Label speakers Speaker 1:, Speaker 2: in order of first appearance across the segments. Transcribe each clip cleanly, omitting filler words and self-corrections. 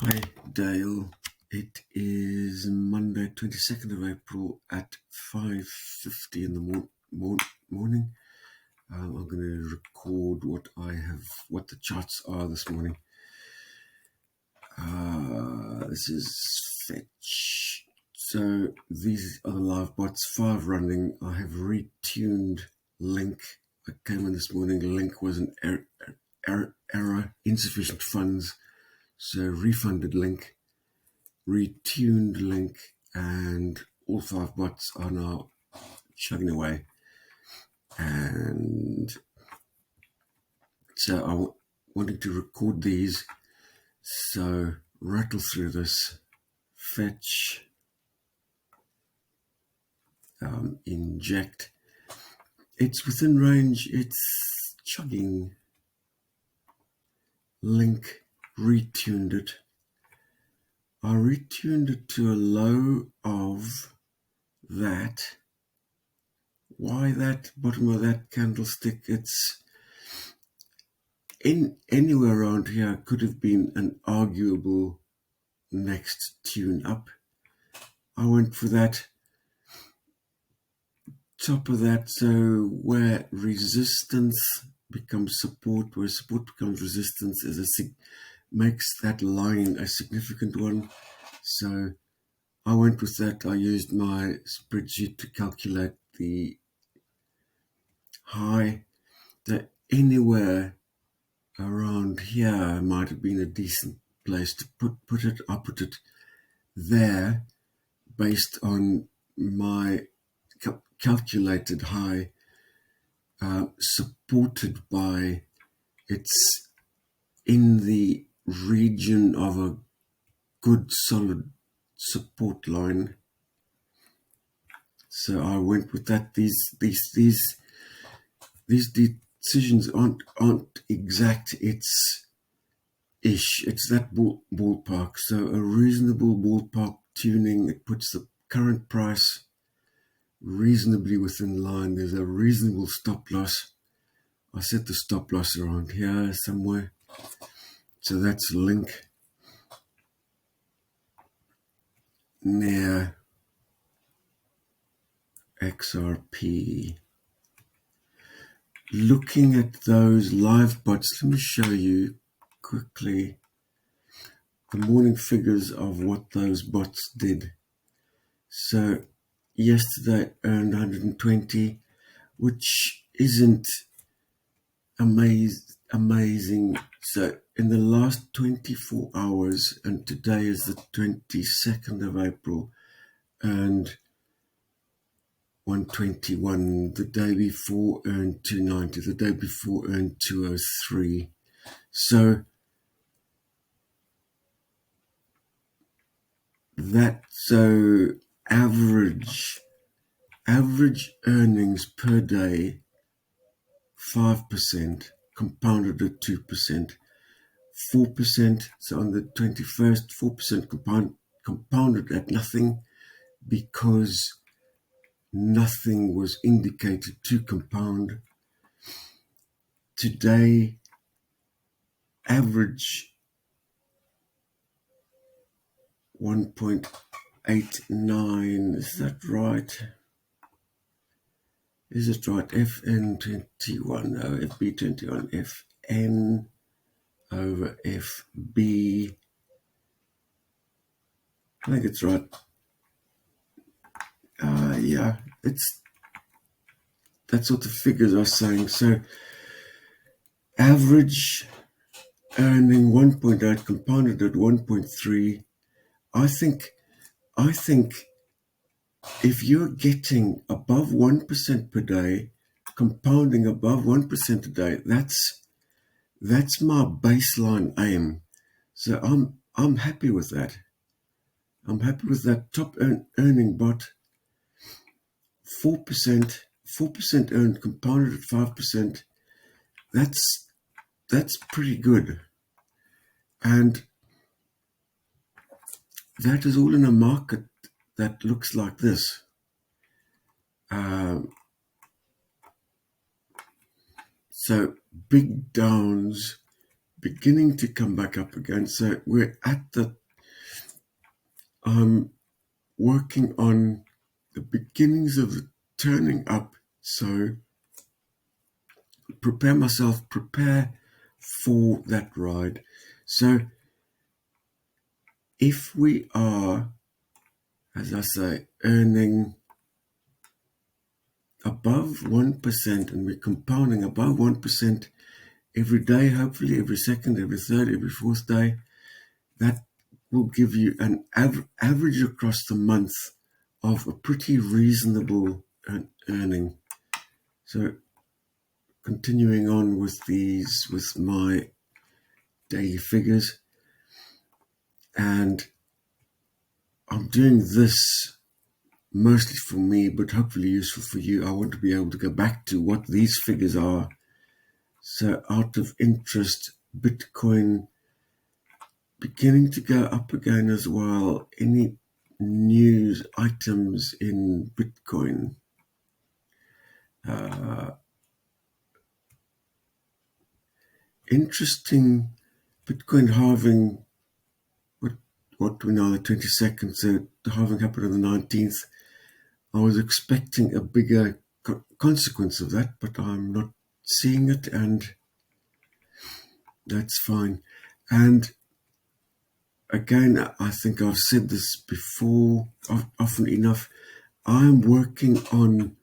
Speaker 1: Hi Dale, it is Monday 22nd of April at 5:50 in the morning. I'm going to record what the charts are this morning. This is fetch. So these are the live bots, 5 running. I have retuned Link. I came in this morning, Link was an error, insufficient funds. So refunded Link, retuned Link, and all 5 bots are now chugging away. And so I wanted to record these. So rattle through this. Fetch, inject. It's within range. It's chugging. Link, retuned it. I retuned it to a low of that. Why that bottom of that candlestick? It's anywhere around here could have been an arguable next tune up. I went for that top of that, so where resistance becomes support, where support becomes resistance, makes that line a significant one. So I went with that. I used my spreadsheet to calculate the high. That anywhere around here might have been a decent place to put it. I put it there based on my calculated high, supported by it's in the region of a good solid support line. So I went with that. These decisions aren't exact. It's that ballpark. So a reasonable ballpark tuning. It puts the current price reasonably within line. There's a reasonable stop loss. I set the stop loss around here somewhere. So that's Link near XRP. Looking at those live bots, let me show you quickly the morning figures of what those bots did. So yesterday earned 120, which isn't amazing. So in the last 24 hours, and today is the 22nd of April, earned 121. The day before earned 290. The day before earned 203. So average earnings per day, 5%, compounded at 2%, 4%. So on the 21st, 4% compounded at nothing, because nothing was indicated to compound. Today, average 1.89. Is that right? Is it right? FN21, no, FB21, FN over FB. I think it's right. Yeah, that's what the figures are saying. So average earning 1.8, compounded at 1.3. I think if you're getting above 1% per day, compounding above 1% a day, that's my baseline aim. So I'm happy with that. I'm happy with that top earning bot. 4% earned, compounded at 5%. That's pretty good. And that is all in a market that looks like this. So big downs, beginning to come back up again. So we're at the, I'm working on the beginnings of the turning up. So prepare for that ride. So if we are, as I say, earning above 1% and we're compounding above 1% every day, hopefully every second, every third, every fourth day, that will give you an average across the month of a pretty reasonable earning. So continuing on with my daily figures, and I'm doing this mostly for me, but hopefully useful for you. I want to be able to go back to what these figures are. So out of interest, Bitcoin beginning to go up again as well. Any news items in Bitcoin? Interesting. Bitcoin halving, what we know, the 22nd, so the halving happened on the 19th. I was expecting a bigger consequence of that, but I'm not seeing it, and that's fine. And again, I think I've said this before, often enough, I'm working on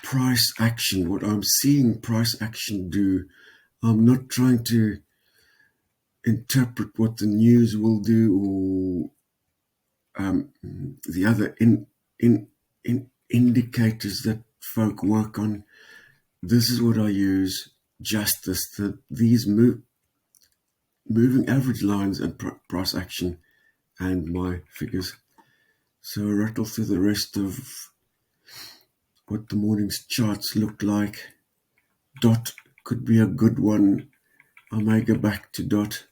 Speaker 1: price action, what I'm seeing price action do. I'm not trying to interpret what the news will do or the other indicators that folk work on. This is what I use, justice, these moving average lines and price action and my figures. So I rattle through the rest of what the morning's charts look like. Dot could be a good one. I may go back to Dot.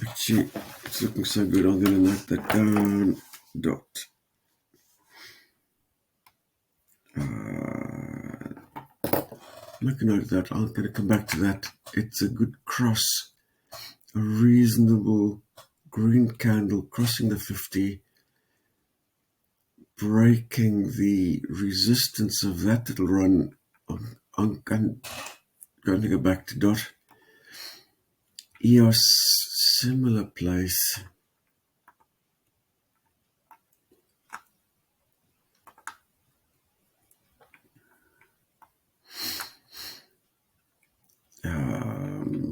Speaker 1: Actually, it's looking so good, I'm going to note that down. Dot. Make a note of that. I'm going to come back to that. It's a good cross. A reasonable green candle crossing the 50. Breaking the resistance of that little run. I'm going to go back to Dot. EOS, similar place.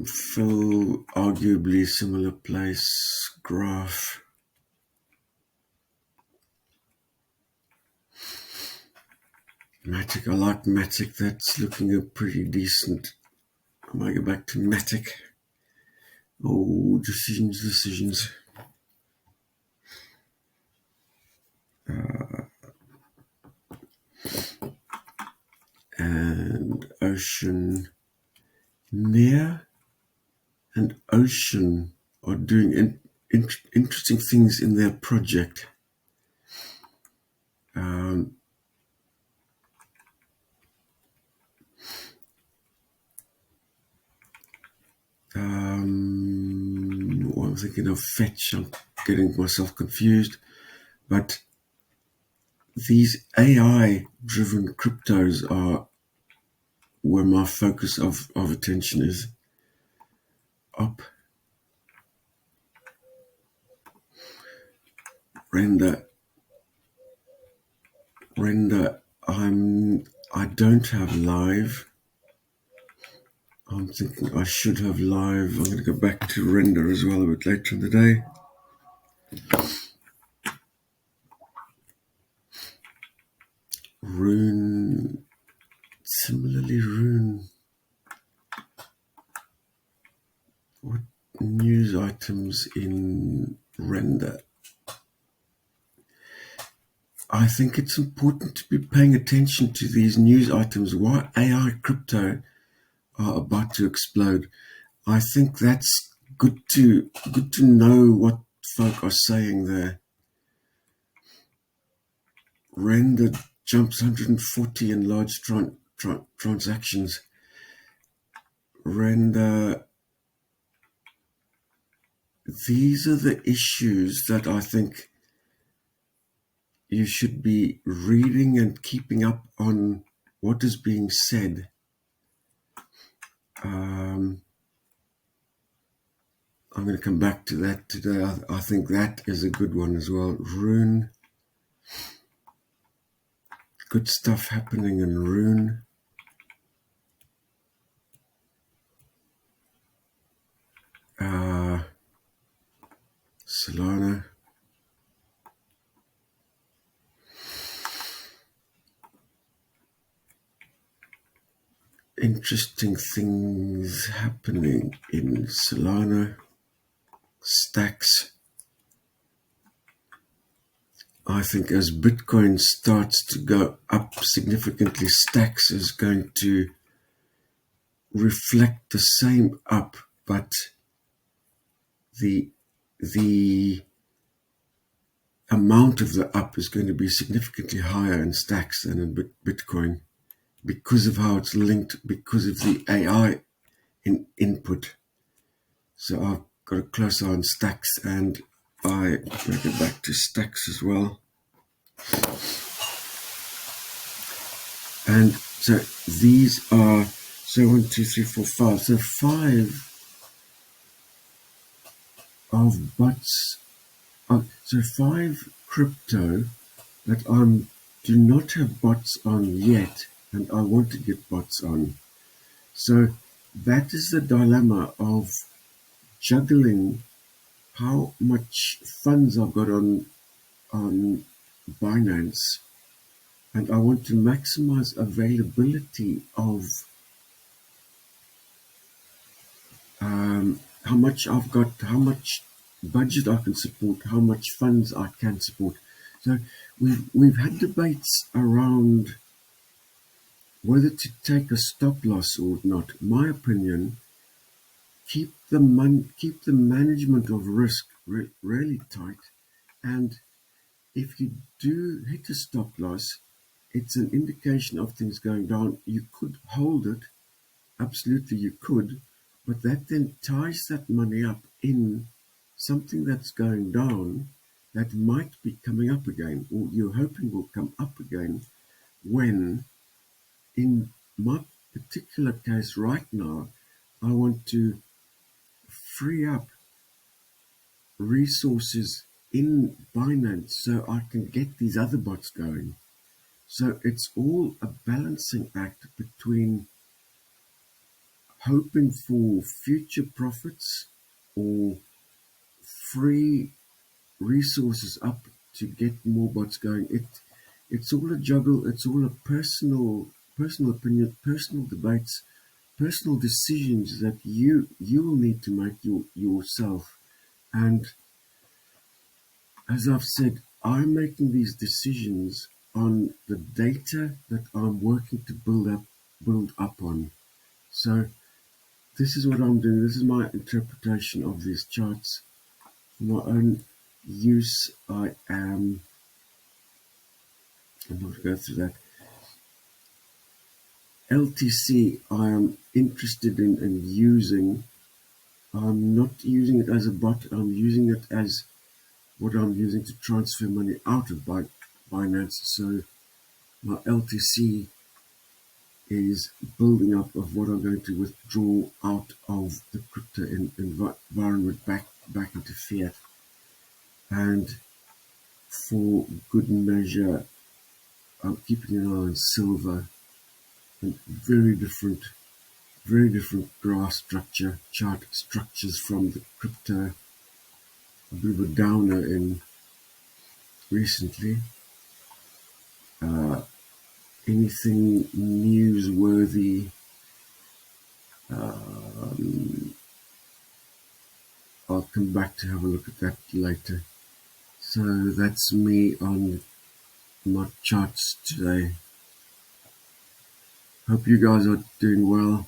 Speaker 1: Phil, arguably similar place. Graph. Matic, I like Matic. That's looking pretty decent. I might go back to Matic. Oh, decisions. And Ocean. Near and Ocean are doing interesting things in their project. I'm thinking of Fetch. I'm getting myself confused. But these AI-driven cryptos are where my focus of attention is. Up. Render. I don't have live. I'm thinking I should have live. I'm going to go back to render as well a bit later in the day. Rune. Similarly, Rune. What news items in render? I think it's important to be paying attention to these news items. Why AI crypto are about to explode. I think that's good to know what folk are saying there. Render jumps 140 in large transactions. render. These are the issues that I think you should be reading and keeping up on what is being said. I'm going to come back to that today. I think that is a good one as well. Rune. Good stuff happening in Rune. Solana. Interesting things happening in Solana. Stacks. I think as Bitcoin starts to go up significantly, Stacks is going to reflect the same up, but the amount of the up is going to be significantly higher in Stacks than in Bitcoin because of how it's linked, because of the AI input. So I've got a close eye on Stacks, and I will get back to Stacks as well. And so these are 1, 2, 3, 4, 5. So 5 of bots. So 5 crypto that I do not have bots on yet, and I want to get bots on. So that is the dilemma of juggling how much funds I've got on Binance, and I want to maximize availability of how much I've got, how much budget I can support, how much funds I can support. So we've had debates around whether to take a stop loss or not. My opinion, keep the management of risk really tight, and if you do hit a stop loss, it's an indication of things going down. You could hold it, absolutely you could, but that then ties that money up in something that's going down that might be coming up again, or you're hoping will come up again, when in my particular case right now, I want to free up resources in Binance so I can get these other bots going. So it's all a balancing act between hoping for future profits or free resources up to get more bots going. It's all a juggle. It's all a personal opinion, personal debates, personal decisions that you will need to make yourself. And as I've said, I'm making these decisions on the data that I'm working to build up on. So this is what I'm doing. This is my interpretation of these charts. For my own use, I'm not going to go through that. LTC, I am interested in using. I'm not using it as a bot. I'm using it as what I'm using to transfer money out of Binance. So my LTC is building up of what I'm going to withdraw out of the crypto environment back into fiat. And for good measure, I'm keeping an eye on silver, and very different graph chart structures from the crypto. A bit of a downer in recently. Anything newsworthy, I'll come back to have a look at that later. So that's me on my charts today. Hope you guys are doing well.